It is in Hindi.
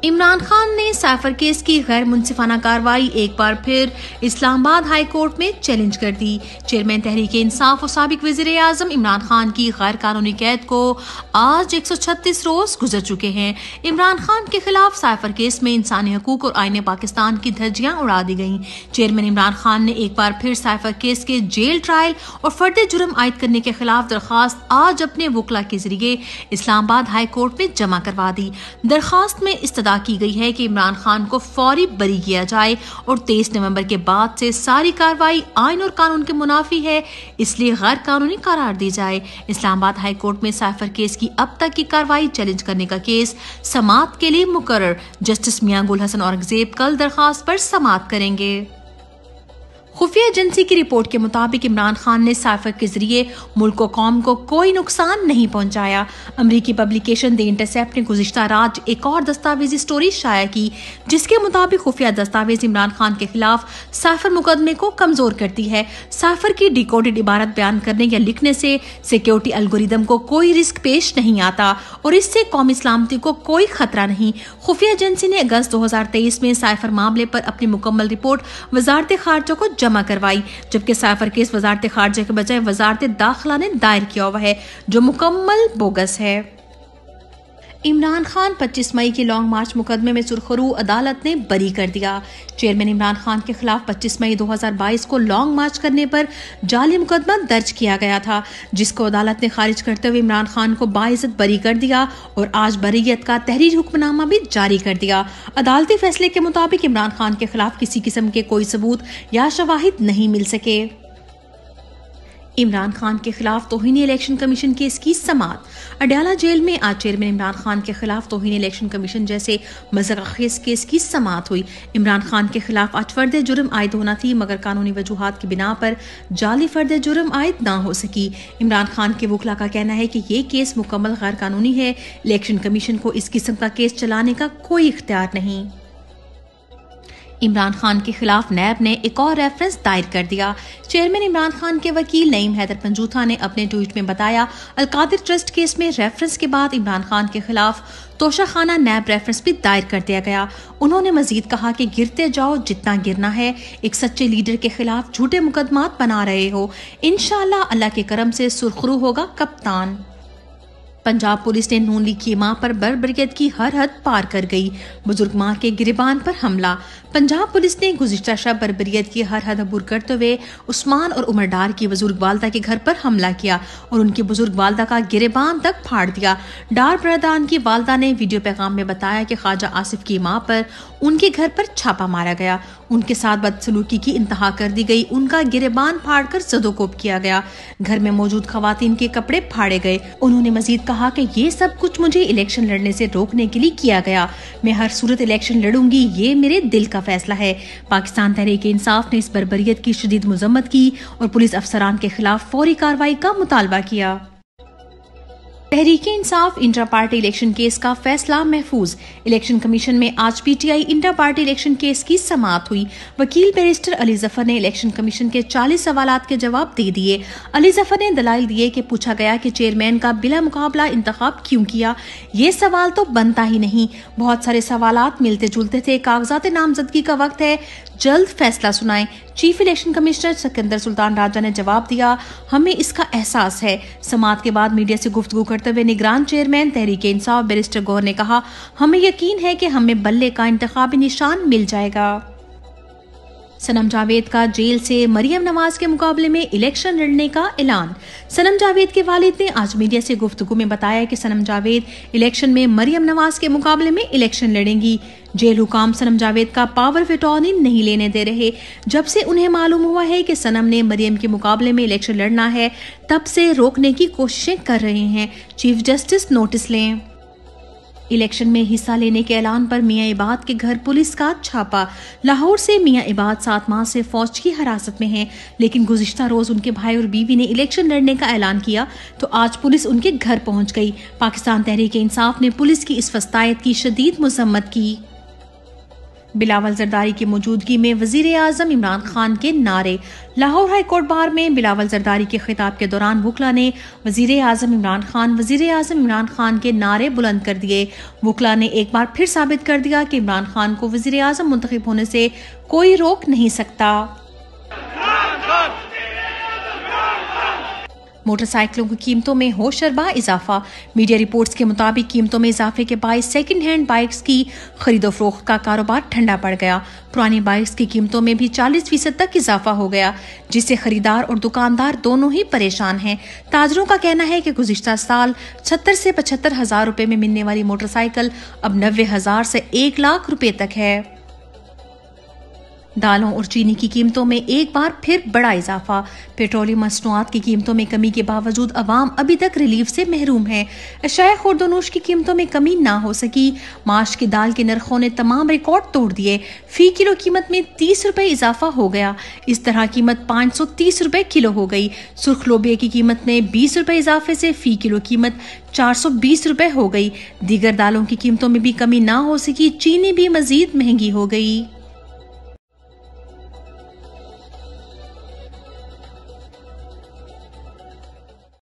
इमरान खान ने साइफर केस की गैर मुनसिफाना कार्रवाई एक बार फिर इस्लामाबाद हाई कोर्ट में चैलेंज कर दी। चेयरमैन तहरीक इंसाफ और साबिक वज़ीर आज़म इमरान खान की गैर कानूनी कैद को आज 136 रोज गुजर चुके हैं। इमरान खान के खिलाफ साइफर केस में इंसानी हकूक और आईने पाकिस्तान की धज्जियां उड़ा दी गयी। चेयरमैन इमरान खान ने एक बार फिर साइफर केस के जेल ट्रायल और फर्द जुर्म आयद करने के खिलाफ दरखास्त आज अपने वकला के जरिए इस्लामाबाद हाई कोर्ट में जमा करवा दी। दरखास्त में इस्तदा की गई है कि इमरान खान को फौरी बरी किया जाए और 23 नवंबर के बाद से सारी कार्रवाई आइन और कानून के मुनाफी है, इसलिए गैर कानूनी करार दी जाए। इस्लामाबाद हाई कोर्ट में साइफर केस की अब तक की कार्रवाई चैलेंज करने का केस समाअत के लिए मुकर्रर। जस्टिस मियां गुल हसन औरंगजेब कल दरखास्त पर समाअत करेंगे। खुफिया एजेंसी की रिपोर्ट के मुताबिक इमरान खान ने साइफर के जरिए मुल्क और कौम को कोई नुकसान नहीं पहुंचाया। अमरीकी पब्लिकेशन द इंटरसेप्ट ने गुज़िश्ता रात एक और दस्तावेजी स्टोरी शाया की, जिसके मुताबिक खुफिया दस्तावेज इमरान खान के खिलाफ साइफर मुकदमे को कमजोर करती है। साइफर की डिकोडेड इबारत बयान करने या लिखने से सिक्योरिटी एल्गोरिदम को कोई रिस्क पेश नहीं आता और इससे कौमी सलामती को कोई खतरा नहीं। खुफिया एजेंसी ने अगस्त 2023 में साइफर मामले पर अपनी मुकम्मल रिपोर्ट वजारत खारजा को जमा करवाई, जबकि साइफर केस वजारत खारजा के बजाय वजारत दाखिला ने दायर किया हुआ है, जो मुकम्मल बोगस है। इमरान खान 25 मई के लॉन्ग मार्च मुकदमे में सुरखरू अदालत ने बरी कर दिया। चेयरमैन इमरान खान के खिलाफ 25 मई 2022 को लॉन्ग मार्च करने पर जाली मुकदमा दर्ज किया गया था, जिसको अदालत ने खारिज करते हुए इमरान खान को बाइज्जत बरी कर दिया और आज बरीयत का तहरीर हुक्मनामा भी जारी कर दिया। अदालती फैसले के मुताबिक इमरान खान के खिलाफ किसी किस्म के कोई सबूत या शवाहिद नहीं मिल सके। इमरान खान के खिलाफ तौहीन इलेक्शन कमीशन केस की समाअत। अडयाला जेल में आज चेयरमैन इमरान खान के खिलाफ तौहीन इलेक्शन कमीशन जैसे मज़ाक़खेज़ केस की समाअत हुई। इमरान खान के खिलाफ आज फर्द जुर्म आयद होना थी, मगर कानूनी वजूहात की बिना पर जाली फर्द जुर्म आयद ना हो सकी। इमरान खान के वकला का कहना है कि ये केस मुकम्मल गैर कानूनी है। इलेक्शन कमीशन को इस किस्म का केस चलाने का कोई इख्तियार नहीं। इमरान खान के खिलाफ नैब ने एक और रेफरेंस दायर कर दिया। चेयरमैन इमरान खान के वकील नईम हैदर पंजूथा ने अपने ट्वीट में बताया, अलकादिर ट्रस्ट केस में रेफरेंस के बाद इमरान खान के खिलाफ तोशाखाना नैब रेफरेंस भी दायर कर दिया गया। उन्होंने मजीद कहा कि गिरते जाओ जितना गिरना है, एक सच्चे लीडर के खिलाफ झूठे मुकदमात बना रहे हो, इंशाअल्लाह अल्लाह के करम से सुरखरू होगा कप्तान। पंजाब पुलिस ने नून लीग की मां पर बर्बरियत की हर हद पार कर गई। बुजुर्ग मां के गिरेबान पर हमला। पंजाब पुलिस ने गुज़िश्ता शब बर्बरियत की हर हद अबूर करते हुए उस्मान और उमर डार की बुजुर्ग वालदा के घर पर हमला किया और उनकी बुजुर्ग वालदा का गिरेबान तक फाड़ दिया। डार बरदान की वालदा ने वीडियो पैगाम में बताया कि ख्वाजा आसिफ की मां पर उनके घर पर छापा मारा गया, उनके साथ बदसलूकी की इंतहा कर दी गई, उनका गिरेबान फाड़कर जदोकोब किया गया, घर में मौजूद खवातीन के कपड़े फाड़े गए। उन्होंने मजीद कहा कि ये सब कुछ मुझे इलेक्शन लड़ने से रोकने के लिए किया गया। मैं हर सूरत इलेक्शन लड़ूंगी, ये मेरे दिल का फैसला है। पाकिस्तान तहरीक इंसाफ ने इस बर्बरियत की शदीद मजम्मत की और पुलिस अफसरान के खिलाफ फौरी कार्रवाई का मुतालबा किया। Tehreek Insaf intra party election case का फैसला महफूज। इलेक्शन कमीशन में आज PTI intra party election case की समाअत हुई। वकील बैरिस्टर अली जफर ने इलेक्शन कमीशन के 40 सवालात के जवाब दे दिए। अली जफर ने दलाइल दिए कि पूछा गया कि चेयरमैन का बिला मुकाबला इंतखाब क्यों किया। ये सवाल तो बनता ही नहीं, बहुत सारे सवालात मिलते जुलते थे। कागजात नामजदगी का वक्त है, जल्द फैसला सुनाएं। Chief election commissioner Sikandar Sultan Raja ने जवाब दिया, हमें इसका एहसास है। समाअत के बाद मीडिया से गुफ्तगू करते हुए निगरान चेयरमैन तहरीक इंसाफ बैरिस्टर गौहर ने कहा, हमें यकीन है कि हमें बल्ले का इंतखाबी निशान मिल जाएगा। सनम जावेद का जेल से मरियम नवाज के मुकाबले में इलेक्शन लड़ने का ऐलान। सनम जावेद के वालिद ने आज मीडिया से गुफ्तगू में बताया कि सनम जावेद इलेक्शन में मरियम नवाज के मुकाबले में इलेक्शन लड़ेंगी। जेल हुकाम सनम जावेद का पावर ऑफ अटॉर्नी नहीं लेने दे रहे। जब से उन्हें मालूम हुआ है कि सनम ने मरियम के मुकाबले में इलेक्शन लड़ना है, तब से रोकने की कोशिशें कर रहे हैं। चीफ जस्टिस नोटिस लें। इलेक्शन में हिस्सा लेने के ऐलान पर मियां इबाद के घर पुलिस का छापा। लाहौर से मियां इबाद 7 माह से फौज की हिरासत में हैं, लेकिन गुज़िश्ता रोज उनके भाई और बीवी ने इलेक्शन लड़ने का ऐलान किया तो आज पुलिस उनके घर पहुंच गई। पाकिस्तान तहरीक इंसाफ ने पुलिस की इस फस्तायत की शदीद मजम्मत की। बिलावल जरदारी की मौजूदगी में वजीर आजम इमरान खान के नारे। लाहौर हाई कोर्ट बार में बिलावल जरदारी के खिताब के दौरान वुकला ने वजीर आजम इमरान खान के नारे बुलंद कर दिए। वुकला ने एक बार फिर साबित कर दिया कि इमरान खान को वजीर आजम मुंतखब होने से कोई रोक नहीं सकता। मोटरसाइकिलों की कीमतों में होशरबा इजाफा। मीडिया रिपोर्ट्स के मुताबिक कीमतों में इजाफे के बायस सेकंड हैंड बाइक्स की खरीदो फरोख्त का कारोबार ठंडा पड़ गया। पुरानी बाइक्स की कीमतों में भी 40% तक इजाफा हो गया, जिससे खरीदार और दुकानदार दोनों ही परेशान हैं। ताजरों का कहना है कि गुज़िश्ता साल 76 से 75 हजार रुपए में मिलने वाली मोटरसाइकिल अब 90,000 से 1 लाख रुपए तक है। दालों और चीनी की कीमतों में एक बार फिर बड़ा इजाफा। पेट्रोलियम मसनूआत की कीमतों में कमी के बावजूद अवाम अभी तक रिलीफ से महरूम है। अशाया खुर्दोनोश की कीमतों में कमी ना हो सकी। माश की दाल के नरखों ने तमाम रिकॉर्ड तोड़ दिए। फी किलो कीमत में 30 रुपए इजाफा हो गया। इस तरह कीमत 530 रुपए किलो हो गई। सुर्ख लोबिया की कीमत में 20 रुपए इजाफे से फी किलो कीमत 420 रुपए हो गई। दीगर दालों की कीमतों में भी कमी ना हो सकी। चीनी भी मजीद महंगी हो गई।